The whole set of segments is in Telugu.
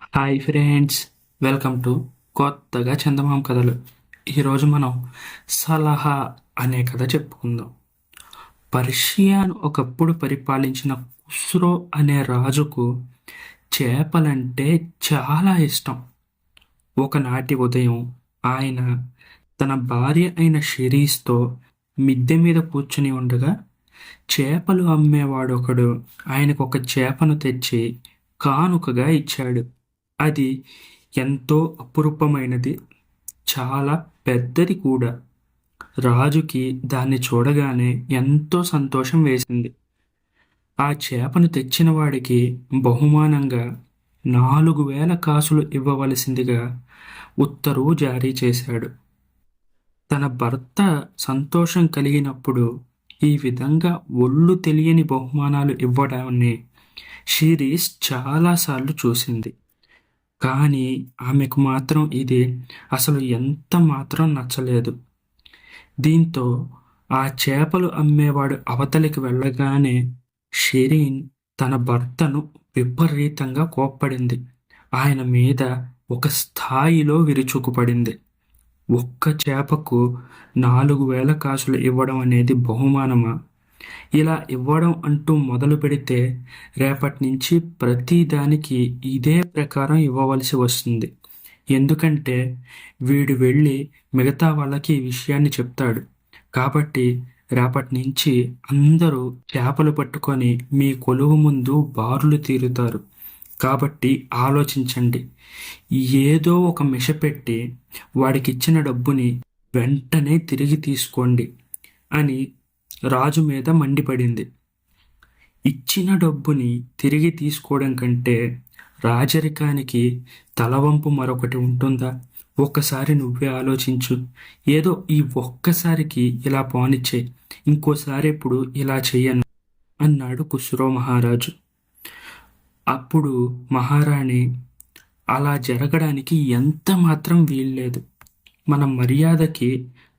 హాయ్ ఫ్రెండ్స్, వెల్కమ్ టు కొత్తగా చందమామ కథలు. ఈరోజు మనం సలహా అనే కథ చెప్పుకుందాం. పర్షియాను ఒకప్పుడు పరిపాలించిన ఖుస్రో అనే రాజుకు చేపలంటే చాలా ఇష్టం. ఒకనాటి ఉదయం ఆయన తన భార్య అయిన షిరీస్తో మిద్దె మీద కూర్చుని ఉండగా చేపలు అమ్మేవాడొకడు ఆయనకు ఒక చేపను తెచ్చి కానుకగా ఇచ్చాడు. అది ఎంతో అపురూపమైనది, చాలా పెద్దది కూడా. రాజుకి దాన్ని చూడగానే ఎంతో సంతోషం వేసింది. ఆ చేపను తెచ్చిన వాడికి బహుమానంగా 4,000 కాసులు ఇవ్వవలసిందిగా ఉత్తరువు జారీ చేశాడు. తన భర్త సంతోషం కలిగినప్పుడు ఈ విధంగా ఒళ్ళు తెలియని బహుమానాలు ఇవ్వడాన్ని షిరీస్ చాలాసార్లు చూసింది. కానీ ఆమెకు మాత్రం ఇది అసలు ఎంత మాత్రం నచ్చలేదు. దీంతో ఆ చేపలు అమ్మేవాడు అవతలికి వెళ్ళగానే షిరీన్ తన భర్తను విపరీతంగా కోప్పడింది. ఆయన మీద ఒక స్థాయిలో విరుచుకుపడింది. ఒక్క చేపకు 4,000 కాసులు ఇవ్వడం అనేది బహుమానమా? ఇలా ఇవ్వడం అంటూ మొదలు పెడితే రేపటి నుంచి ప్రతి దానికి ఇదే ప్రకారం ఇవ్వవలసి వస్తుంది. ఎందుకంటే వీడు వెళ్ళి మిగతా వాళ్ళకి ఈ విషయాన్ని చెప్తాడు. కాబట్టి రేపటి నుంచి అందరూ చేపలు పట్టుకొని మీ కొలువు ముందు బారులు తీరుతారు. కాబట్టి ఆలోచించండి. ఏదో ఒక మిష పెట్టి వాడికిచ్చిన డబ్బుని వెంటనే తిరిగి తీసుకోండి అని రాజు మీద మండిపడింది. ఇచ్చిన డబ్బుని తిరిగి తీసుకోవడం కంటే రాజరికానికి తలవంపు మరొకటి ఉంటుందా? ఒక్కసారి నువ్వే ఆలోచించు. ఏదో ఈ ఒక్కసారికి ఇలా పోనిచ్చే, ఇంకోసారి ఎప్పుడు ఇలా చెయ్యను అన్నాడు ఖుస్రో మహారాజు. అప్పుడు మహారాణి, అలా జరగడానికి ఎంత మాత్రం వీల్లేదు. మన మర్యాదకి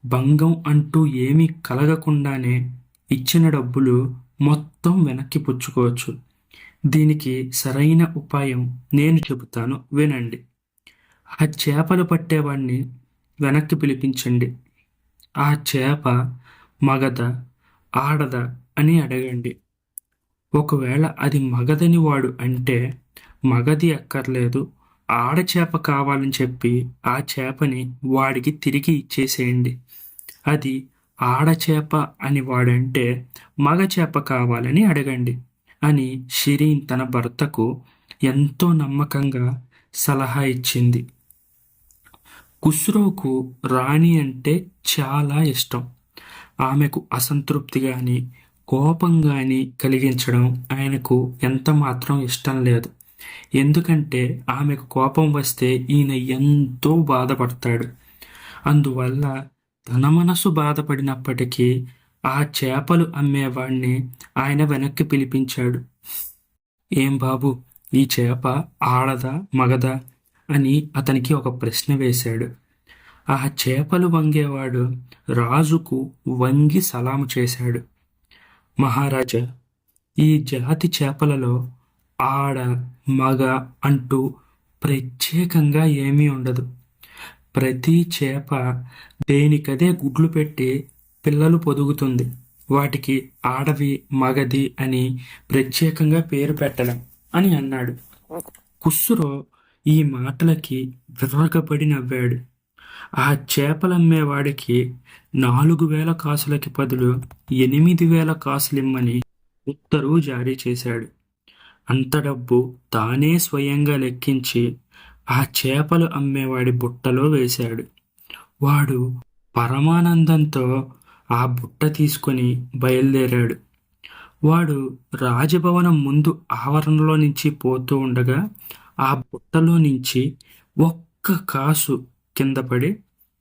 భంగం అంటూ ఏమీ కలగకుండానే ఇచ్చిన డబ్బులు మొత్తం వెనక్కి పుచ్చుకోవచ్చు. దీనికి సరైన ఉపాయం నేను చెబుతాను, వినండి. ఆ చేపలు పట్టేవాడిని వెనక్కి పిలిపించండి. ఆ చేప మగద ఆడద అని అడగండి. ఒకవేళ అది మగదని వాడు అంటే మగది అక్కర్లేదు, ఆడచేప కావాలని చెప్పి ఆ చేపని వాడికి తిరిగి ఇచ్చేసేయండి. అది ఆడచేప అని వాడంటే మగ చేప కావాలని అడగండి అని షిరీన్ తన భర్తకు ఎంతో నమ్మకంగా సలహా ఇచ్చింది. ఖుస్రోకు రాణి అంటే చాలా ఇష్టం. ఆమెకు అసంతృప్తి కానీ కోపం కానీ కలిగించడం ఆయనకు ఎంత మాత్రం ఇష్టం లేదు. ఎందుకంటే ఆమెకు కోపం వస్తే ఈయన ఎంతో బాధపడతాడు. అందువల్ల తన మనసు బాధపడినప్పటికీ ఆ చేపలు అమ్మేవాణ్ణి ఆయన వెనక్కి పిలిపించాడు. ఏం బాబు, ఈ చేప ఆడదా మగదా అని అతనికి ఒక ప్రశ్న వేశాడు. ఆ చేపలు వంగేవాడు రాజుకు వంగి సలాము చేశాడు. మహారాజా, ఈ జాతి చేపలలో ఆడ మగ అంటూ ప్రత్యేకంగా ఏమీ ఉండదు. ప్రతి చేప దేనికదే గుడ్లు పెట్టి పిల్లలు పొదుగుతుంది. వాటికి ఆడవి మగది అని ప్రత్యేకంగా పేరు పెట్టడం అని అన్నాడు. ఖుస్రో ఈ మాటలకి విర్రగబడి నవ్వాడు. ఆ చేపలమ్మేవాడికి 4,000 కాసులకి బదులు 8,000 కాసులిమ్మని ఉత్తరువు జారీ చేశాడు. అంత డబ్బు తానే స్వయంగా లెక్కించి ఆ చేపలు అమ్మేవాడి బుట్టలో వేశాడు. వాడు పరమానందంతో ఆ బుట్ట తీసుకొని బయలుదేరాడు. వాడు రాజభవనం ముందు ఆవరణలో నుంచి పోతూ ఉండగా ఆ బుట్టలో నుంచి ఒక్క కాసు కింద పడి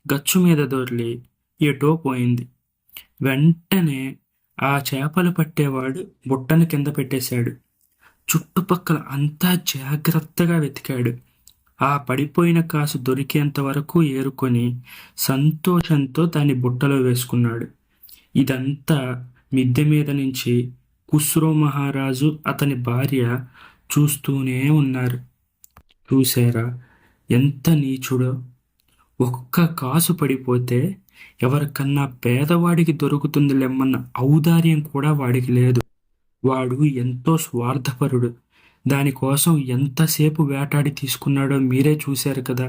గచ్చు మీద దొర్లి ఎటో పోయింది. వెంటనే ఆ చేపలు పట్టేవాడు బుట్టను కింద పెట్టేశాడు. చుట్టుపక్కల అంతా జాగ్రత్తగా వెతికాడు. ఆ పడిపోయిన కాసు దొరికేంత వరకు ఏరుకొని సంతోషంతో దాన్ని బుట్టలో వేసుకున్నాడు. ఇదంతా మిద్దె మీద నుంచి ఖుస్రో మహారాజు అతని భార్య చూస్తూనే ఉన్నారు. చూసారా ఎంత నీచుడో! ఒక్క కాసు పడిపోతే ఎవరికన్నా పేదవాడికి దొరుకుతుందిలెమ్మన్న ఔదార్యం కూడా వాడికి లేదు. వాడు ఎంతో స్వార్థపరుడు. దానికోసం ఎంతసేపు వేటాడి తీసుకున్నాడో మీరే చూశారు కదా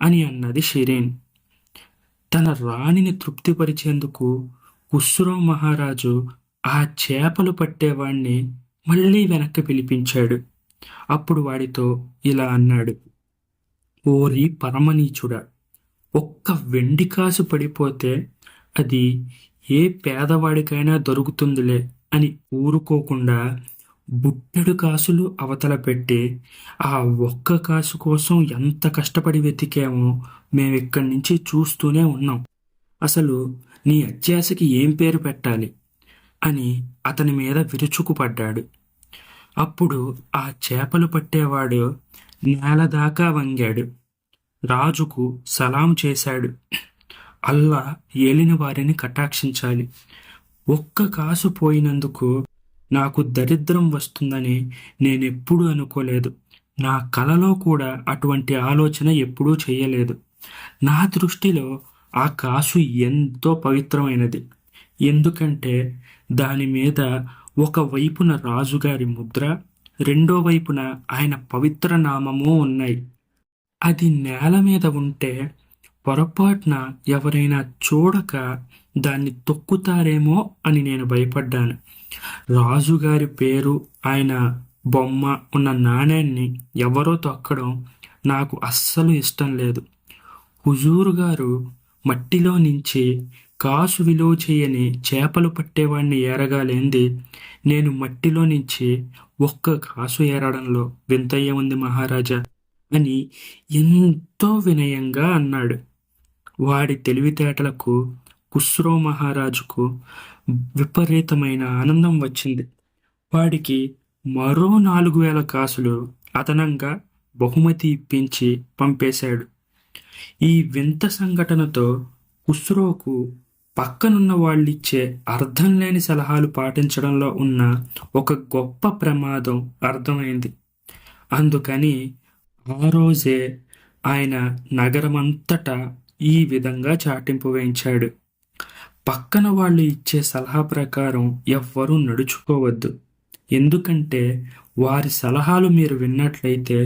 అని అన్నది షిరీన్. తన రాణిని తృప్తిపరిచేందుకు ఖుస్రో మహారాజు ఆ చేపలు పట్టేవాణ్ణి మళ్ళీ వెనక్కి పిలిపించాడు. అప్పుడు వాడితో ఇలా అన్నాడు: ఓరి పరమనీచుడా! ఒక్క వెండి కాసు పడిపోతే అది ఏ పేదవాడికైనా దొరుకుతుందిలే అని ఊరుకోకుండా బుట్టెడు కాసులు అవతల పెట్టి ఆ ఒక్క కాసు కోసం ఎంత కష్టపడి వెతికామో మేమిక్కడి నుంచి చూస్తూనే ఉన్నాం. అసలు నీ అత్యాశకి ఏం పేరు పెట్టాలి అని అతని మీద విరుచుకుపడ్డాడు. అప్పుడు ఆ చేపలు పట్టేవాడు నేల దాకా వంగాడు. రాజుకు సలాం చేశాడు. అల్లా ఏలిన వారిని కటాక్షించాలి. ఒక్క కాసు పోయినందుకు నాకు దరిద్రం వస్తుందని నేనెప్పుడూ అనుకోలేదు. నా కలలో కూడా అటువంటి ఆలోచన ఎప్పుడూ చేయలేదు. నా దృష్టిలో ఆ కాసు ఎంతో పవిత్రమైనది. ఎందుకంటే దాని మీద ఒక వైపున రాజుగారి ముద్ర, రెండో వైపున ఆయన పవిత్ర నామము ఉన్నాయి. అది నేల మీద ఉంటే పొరపాటున ఎవరైనా చూడక దాన్ని తొక్కుతారేమో అని నేను భయపడ్డాను. రాజుగారి పేరు, ఆయన బొమ్మ ఉన్న నాణేన్ని ఎవరో తొక్కడం నాకు అస్సలు ఇష్టం లేదు. హుజూరు గారు మట్టిలో నుంచి కాసు విలువ చేయని చేపలు పట్టేవాణ్ణి ఏరగాలేంది నేను మట్టిలో నుంచి ఒక్క కాసు ఏరడంలో వింతయ్య ఉంది మహారాజా అని ఎంతో వినయంగా అన్నాడు. వాడి తెలివితేటలకు ఖుస్రో మహారాజుకు విపరీతమైన ఆనందం వచ్చింది. వాడికి మరో 4,000 కాసులు అదనంగా బహుమతి ఇప్పించి పంపేశాడు. ఈ వింత సంఘటనతో ఖుస్రోకు పక్కనున్న వాళ్ళిచ్చే అర్థం లేని సలహాలు పాటించడంలో ఉన్న ఒక గొప్ప ప్రమాదం అర్థమైంది. అందుకని ఆ రోజే ఆయన నగరమంతటా ఈ విధంగా చాటింపు వేయించాడు: పక్కన వాళ్ళు ఇచ్చే సలహా ప్రకారం ఎవ్వరూ నడుచుకోవద్దు. ఎందుకంటే వారి సలహాలు మీరు విన్నట్లయితే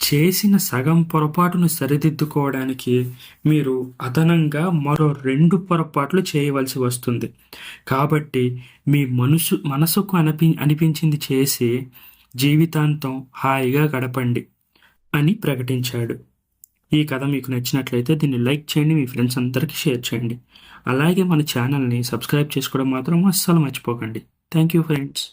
చేసిన సగం పొరపాటును సరిదిద్దుకోవడానికి మీరు అదనంగా మరో 2 పొరపాట్లు చేయవలసి వస్తుంది. కాబట్టి మీ మనసుకు అనిపించింది చేసి జీవితాంతం హాయిగా గడపండి అని ప్రకటించాడు. ఈ కథ మీకు నచ్చినట్లయితే దీన్ని లైక్ చేయండి, మీ ఫ్రెండ్స్ అందరికీ షేర్ చేయండి. అలాగే మన ఛానల్ని సబ్స్క్రైబ్ చేసుకోవడం మాత్రం అస్సలు మర్చిపోకండి. Thank you friends.